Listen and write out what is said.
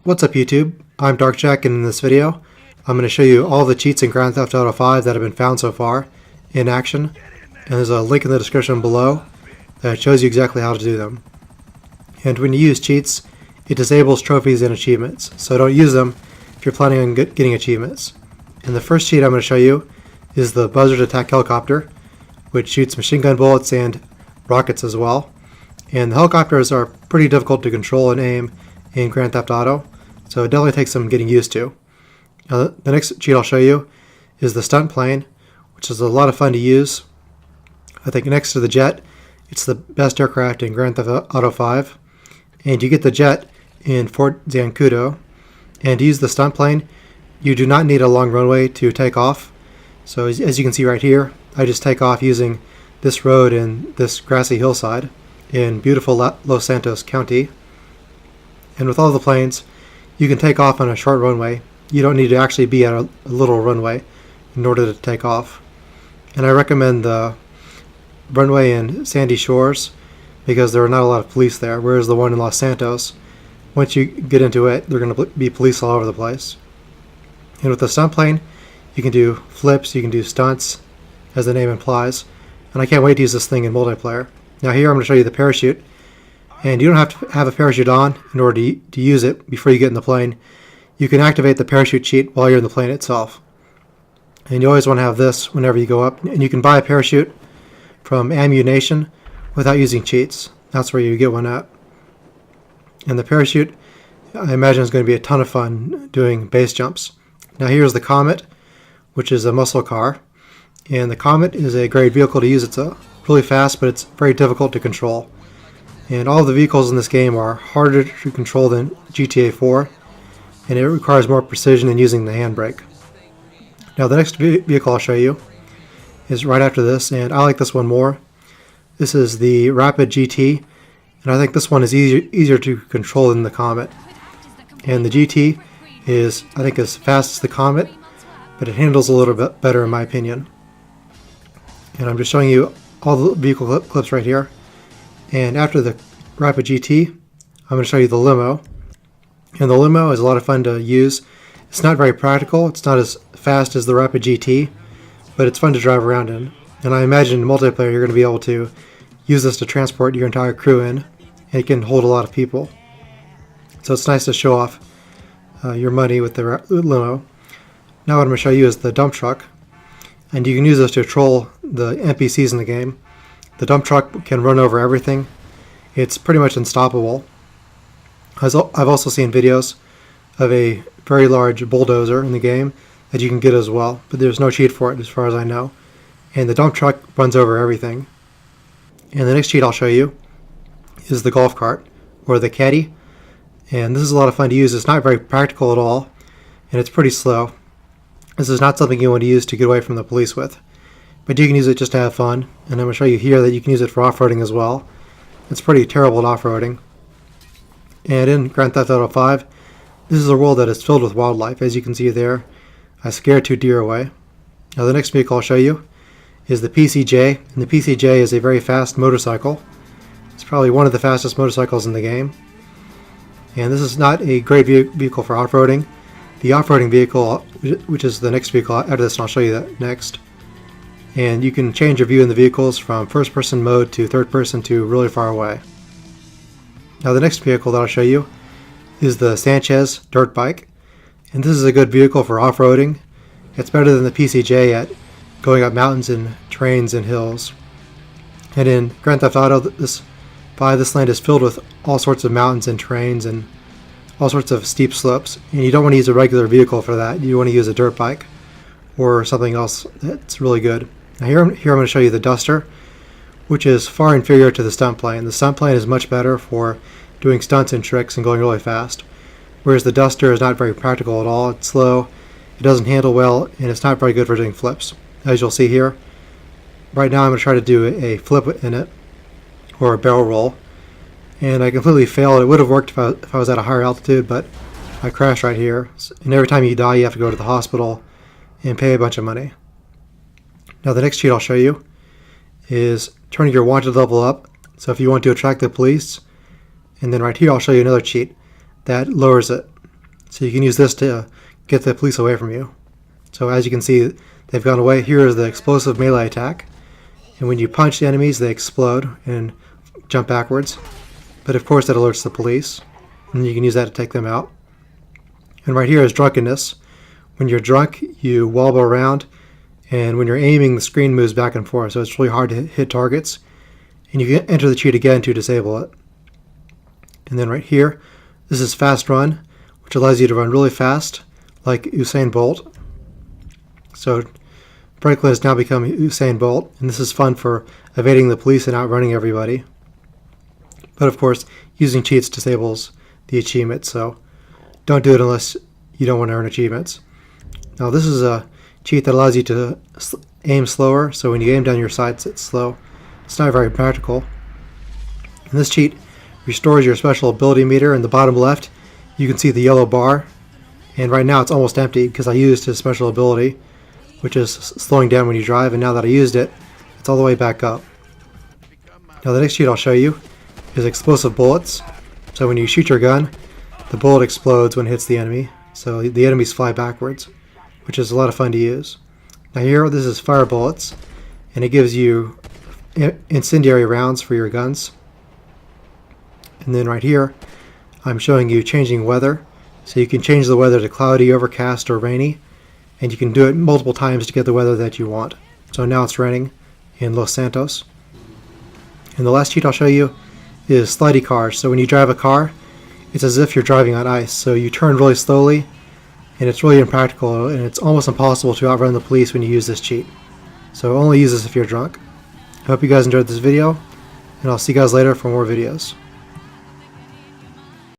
What's up YouTube? I'm DarkJack, and in this video I'm going to show you all the cheats in Grand Theft Auto 5 that have been found so far in action, and there's a link in the description below that shows you exactly how to do them. And when you use cheats, it disables trophies and achievements, so don't use them if you're planning on getting achievements. And the first cheat I'm going to show you is the Buzzard Attack Helicopter, which shoots machine gun bullets and rockets as well. And the helicopters are pretty difficult to control and aim in Grand Theft Auto, so it definitely takes some getting used to. The next cheat I'll show you is the stunt plane, which is a lot of fun to use. I think next to the jet, it's the best aircraft in Grand Theft Auto 5. And you get the jet in Fort Zancudo. And to use the stunt plane, you do not need a long runway to take off. So as you can see right here, I just take off using this road and this grassy hillside in beautiful Los Santos County. And with all the planes, you can take off on a short runway. You don't need to actually be at a little runway in order to take off. And I recommend the runway in Sandy Shores because there are not a lot of police there, whereas the one in Los Santos, once you get into it, they're going to be police all over the place. And with the stunt plane, you can do flips, you can do stunts, as the name implies. And I can't wait to use this thing in multiplayer. Now here I'm going to show you the parachute. And you don't have to have a parachute on in order to use it before you get in the plane. You can activate the parachute cheat while you're in the plane itself. And you always want to have this whenever you go up. And you can buy a parachute from Ammu-Nation without using cheats. That's where you get one at. And the parachute, I imagine, is going to be a ton of fun doing base jumps. Now here's the Comet, which is a muscle car. And the Comet is a great vehicle to use. It's really fast, but it's very difficult to control. And all of the vehicles in this game are harder to control than GTA 4, and it requires more precision than using the handbrake. Now the next vehicle I'll show you is right after this, and I like this one more. This is the Rapid GT, and I think this one is easier to control than the Comet. And the GT is, I think, as fast as the Comet, but it handles a little bit better in my opinion. And I'm just showing you all the vehicle clips right here. And after the Rapid GT, I'm going to show you the limo. And the limo is a lot of fun to use. It's not very practical. It's not as fast as the Rapid GT, but it's fun to drive around in. And I imagine in multiplayer you're going to be able to use this to transport your entire crew in. And it can hold a lot of people. So it's nice to show off your money with the limo. Now what I'm going to show you is the dump truck. And you can use this to troll the NPCs in the game. The dump truck can run over everything. It's pretty much unstoppable. I've also seen videos of a very large bulldozer in the game that you can get as well, but there's no cheat for it as far as I know. And the dump truck runs over everything. And the next cheat I'll show you is the golf cart, or the caddy. And this is a lot of fun to use. It's not very practical at all, and it's pretty slow. This is not something you want to use to get away from the police with. But you can use it just to have fun, and I'm going to show you here that you can use it for off-roading as well. It's pretty terrible at off-roading. And in Grand Theft Auto 5, this is a world that is filled with wildlife. As you can see there, I scared 2 deer away. Now the next vehicle I'll show you is the PCJ, and the PCJ is a very fast motorcycle. It's probably one of the fastest motorcycles in the game. And this is not a great vehicle for off-roading. The off-roading vehicle, which is the next vehicle after this, and I'll show you that next. And you can change your view in the vehicles from first person mode to third person to really far away. Now the next vehicle that I'll show you is the Sanchez dirt bike. And this is a good vehicle for off-roading. It's better than the PCJ at going up mountains and terrains and hills. And in Grand Theft Auto, this land is filled with all sorts of mountains and terrains and all sorts of steep slopes. And you don't want to use a regular vehicle for that. You want to use a dirt bike or something else that's really good. Now here I'm going to show you the Duster, which is far inferior to the stunt plane. The stunt plane is much better for doing stunts and tricks and going really fast, whereas the Duster is not very practical at all. It's slow, it doesn't handle well, and it's not very good for doing flips. As you'll see here, right now I'm going to try to do a flip in it, or a barrel roll, and I completely failed. It would have worked if I was at a higher altitude, but I crashed right here. And every time you die, you have to go to the hospital and pay a bunch of money. Now the next cheat I'll show you is turning your wanted level up. So if you want to attract the police, and then right here I'll show you another cheat that lowers it. So you can use this to get the police away from you. So as you can see, they've gone away. Here is the explosive melee attack. And when you punch the enemies, they explode and jump backwards. But of course that alerts the police, and you can use that to take them out. And right here is drunkenness. When you're drunk, you wobble around, and when you're aiming, the screen moves back and forth, so it's really hard to hit targets. And you can enter the cheat again to disable it. And then right here, this is fast run, which allows you to run really fast, like Usain Bolt. So Franklin has now become Usain Bolt, and this is fun for evading the police and outrunning everybody. But of course, using cheats disables the achievement, so don't do it unless you don't want to earn achievements. Now this is a cheat that allows you to aim slower, so when you aim down your sights it's slow. It's not very practical. And this cheat restores your special ability meter. In the bottom left you can see the yellow bar, and right now it's almost empty because I used his special ability, which is slowing down when you drive, and now that I used it, it's all the way back up. Now the next cheat I'll show you is explosive bullets. So when you shoot your gun, the bullet explodes when it hits the enemy, so the enemies fly backwards, which is a lot of fun to use. Now here, this is fire bullets, and it gives you incendiary rounds for your guns. And then right here, I'm showing you changing weather. So you can change the weather to cloudy, overcast, or rainy, and you can do it multiple times to get the weather that you want. So now it's raining in Los Santos. And the last cheat I'll show you is slidey cars. So when you drive a car, it's as if you're driving on ice. So you turn really slowly, and it's really impractical, and it's almost impossible to outrun the police when you use this cheat. So only use this if you're drunk. I hope you guys enjoyed this video, and I'll see you guys later for more videos.